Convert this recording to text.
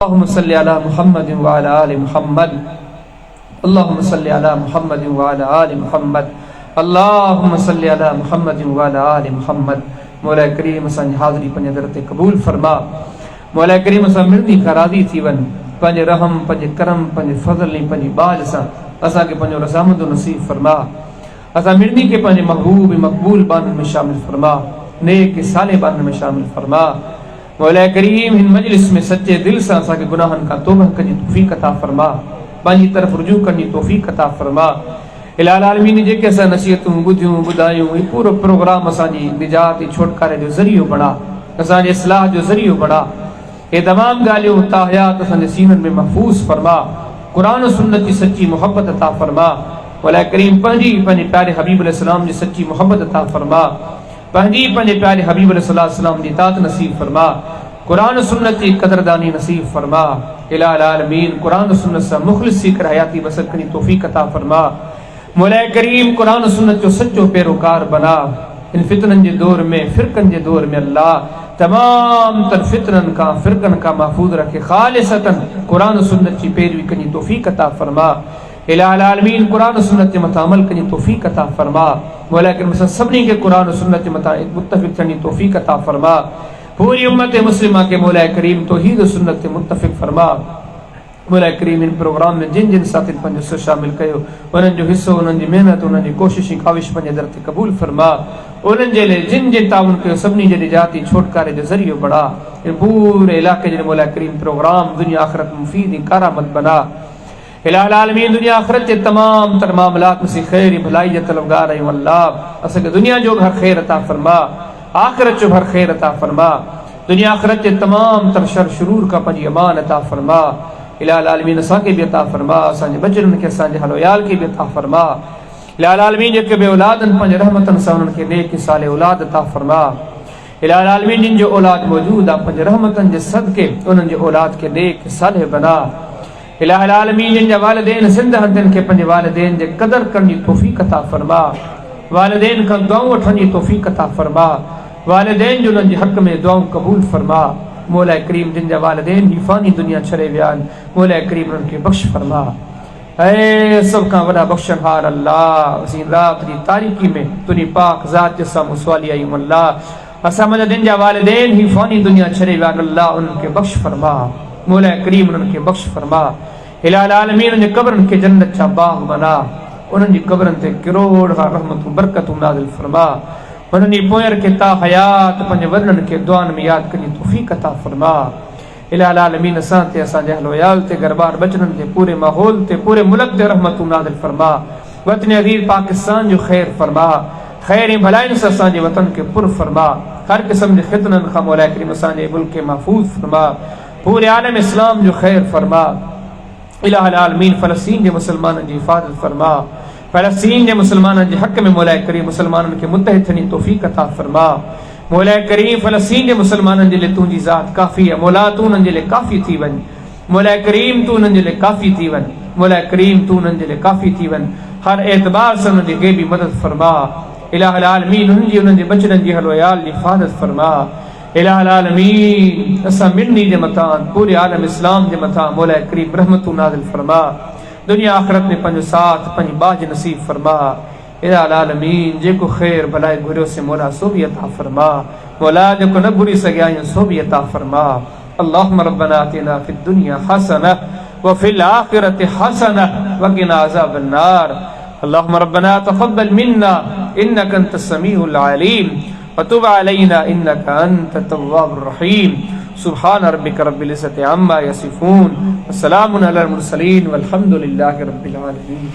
अल्लाहुम्मा सल्लि अला मुहम्मद व अला आलि मुहम्मद। अल्लाहुम्मा सल्लि अला मुहम्मद व अला आलि मुहम्मद। अल्लाहुम्मा सल्लि अला मुहम्मद व अला आलि मुहम्मद। मौला करीम असांजी हाज़िरी पंहिंजे दर ते क़बूल फरमा। मौला करीम असां मिर्दी खां राज़ी थी वञ। पंहिंजे रहम, पंहिंजे करम, पंहिंजे फज़ल ऐं पंहिंजी बाज सां असांखे पंहिंजो रज़ामंद नसीब फरमा। असां मिर्दी खे पंहिंजे महबूब मक़बूल बाननि में शामिल फरमा, नेक साले बाननि में शामिल फरमा। मौला करीम हिन मजलिस में सच्चे दिल से असांखे गुनाहनि खां तौबह करण जी तौफ़ीक़ अता फरमा, पंहिंजी तरफ़ रुजू करण जी तौफ़ीक़ अता फरमा। इलाही आलमीन जेके असां नसीहतूं ॿुधियूं ॿुधायूं, ही पूरो प्रोग्राम असांजी निजात ऐं छुटकारे जो ज़रियो बणा, असांजे इस्लाह जो ज़रियो बणा। हे तमाम ॻाल्हियूं ताहयात असांजे सीननि में महफूज़ फरमा। क़ुरान सुन्नत जी सच्ची मोहब्बत अता फरमा। मौला करीम पंहिंजे प्यारे हबीब अलैहिस्सलाम जी सच्ची मोहब्बत अता फरमा। पंहिंजे प्यारे हबीब अलैहिस्सलाम जी इताअत नसीब फरमा। कुरान सुन्नत जी कदरदानी नसीब फरमा। इलाही आलमीन कुरान सुन्नत से मुखलिस सीकर हयाती बसर करने तौफीक अता फरमा। मौला करीम कुरान सुन्नत जो सच्चो पैरोकार बना। इन फितनन जे दौर में, फिरकन जे दौर में अल्लाह तमाम तर फितनन का फिरकन का महफूज रखे। खालिसतन कुरान सुन्नत की पैरवी करने तौफीक अता फरमा। इलाही आलमीन कुरान सुन्नत जे मथा अमल करने तौफीक अता फरमा। मौला करीम सभिनी खे कुरान सुन्नत जे मथा मुत्तफ़िक़ करने तौफीक अता फरमा। पूरी उम्मत मुस्लिमा के मौला करीम तौहीद सुन्नत ते मुत्तफ़िक़ फरमा। मौला करीम इन प्रोग्राम में जिन जिन साथियुनि पंहिंजो हिस्सो शामिल कयो, उन्हनि जो हिस्सो, उन्हनि जी महिनत, उन्हनि जी कोशिश ख़ाविश पंहिंजे दर ते क़बूल फरमा। उन्हनि जे लाइ जिन जिन ताउन कयो सभिनी जे निजाती छुटकारे जो ज़रियो बणा। इन पूरे इलाइक़े जे मौला करीम प्रोग्राम दुनिया आख़िरत मुफ़ीद ऐं कारामद बना। इलाही आलमीन दुनिया आख़िरत जे तमाम तर मामलात में से ख़ैर भलाई जे तलबगार आहियूं। अल्लाह असांखे दुनिया जो हर ख़ैर अता फरमा, आख़िरत जो हर ख़ैर अता फरमा। दुनिया आख़िरत जे तमाम तर शर शुरूर का पंहिंजी अमान अता फरमा। इलाही आलमीन असांखे बि अता फरमा, असांजे बचड़नि खे, असांजे अहल याल खे बि अता फरमा। इलाही आलमीन जेके बि औलादनि पंहिंजे रहमतनि सां उन्हनि खे नेक साले औलाद अता फरमा। इलाही आलमीन जिन जो औलाद मौजूद आहे पंहिंजे रहमतनि जे सदके उन्हनि जे औलाद खे नेक साले बना। इलाही आलमीन जिन जा वालिदैन ज़िंदा हंदनि खे पंहिंजे वालिदैन जे क़दर करण जी तौफ़ीक़ अता फरमा। वालिदैन खां दुआऊं वठण जी तौफ़ीक़ अता फरमा। वालिदैन जो उन्हनि जे हक़ में दुआऊं क़बूल फरमा। मौला करीम जिन जा वालिदैन ही फ़ानी दुनिया छॾे विया आहिनि, मौला करीम उन्हनि खे बख़्श फरमा। ऐं सभ खां वॾा बख़्शनहार अल्लाह, असीं रात जी तारीकी में तुंहिंजी पाक ज़ात जे साम्हूं सवाली आहियूं। अल्लाह असां जिन जा वालिदैन ही फ़ानी दुनिया छॾे विया आहिनि, अल्लाह उन्हनि खे बख़्श फरमा। मौला करीम उन्हनि खे बख़्श फरमा। इलाही आलमीन उन्हनि जे क़ब्रनि खे जन्नत जा बाग़ बना। उन्हनि जी क़ब्रनि ते किरोड़ रहमतूं बरकतूं नाज़िल फरमा। उन्हनि जी पोयर खे ता हयात पंहिंजे वॾनि खे दुआनि में यादि करणी तौफ़ीक़ अता फरमा। इलाही आलमीन असां ते, असांजे अहल याल ते, घरबार बचड़नि ते, पूरे माहौल ते, पूरे मुल्क ते रहमतूं नाज़िल फरमा। वतन अज़ीज़ पाकिस्तान जो ख़ैर फरमा। ख़ैर ऐं भलाइनि सां असांजे वतन खे पुर फरमा। हर क़िस्म जे ख़ितननि खां मौला करीम असांजे मुल्क खे महफ़ूज़ फरमा। पूरे आलम इस्लाम जो ख़ैर फरमा। इलाही आलमीन फ़लस्तीन जे मुसलमाननि जी हिफ़ाज़त फरमा। फ़लस्तीन जे मुसलमाननि जे हक़ में मौला करीम मुसलमाननि खे मुत्तहिद थियण जी तौफ़ीक़ अता फरमा। मौला करीम फ़लस्तीन जे मुसलमाननि जे लाइ तुंहिंजी ज़ात काफ़ी आहे। मौला तूं उन्हनि जे लाइ काफ़ी थी वञ। मौला करीम तूं उन्हनि जे लाइ काफ़ी थी वञ। मौला करीम तूं उन्हनि जे लाइ काफ़ी थी वञ। हर एतबार सां उन्हनि जी ग़ैबी मदद फरमा। इलाही आलमीन उन्हनि जे बचड़नि जी अहल याल जी हिफ़ाज़त फरमा। इलाही आलमीन असां मिर्नी जे मथां, पूरे आलम इस्लाम जे मथां मौला करीम रहमतूं नाज़िल फरमा। दुनिया आख़िरत में पंहिंजो साथ, पंहिंजी बाज नसीब फरमा। इलाही आलमीन जेको ख़ैर भलाई घुरियोसीं मौला सो बि अता फरमा। मौला जेको न घुरी सघिया आहियूं सो बि अता फरमा। अल्लाहुम्मा रब्बना आतिना फ़िद दुनिया हसनह व फ़िल आख़िरति हसनह व क़िना अज़ाबन्नार। अल्लाहुम्मा रब्बना तक़ब्बल मिन्ना इन्नका अंतस समीउल अलीम व तुब अलैना इन्नका अंतत तव्वाबुर रहीम। सुब्हान रब्बिका रब्बिल इज़्ज़ति अम्मा यसिफून व सलामुन अलल मुरसलीन वल्हम्दुलिल्लाहि रब्बिल आलमीन।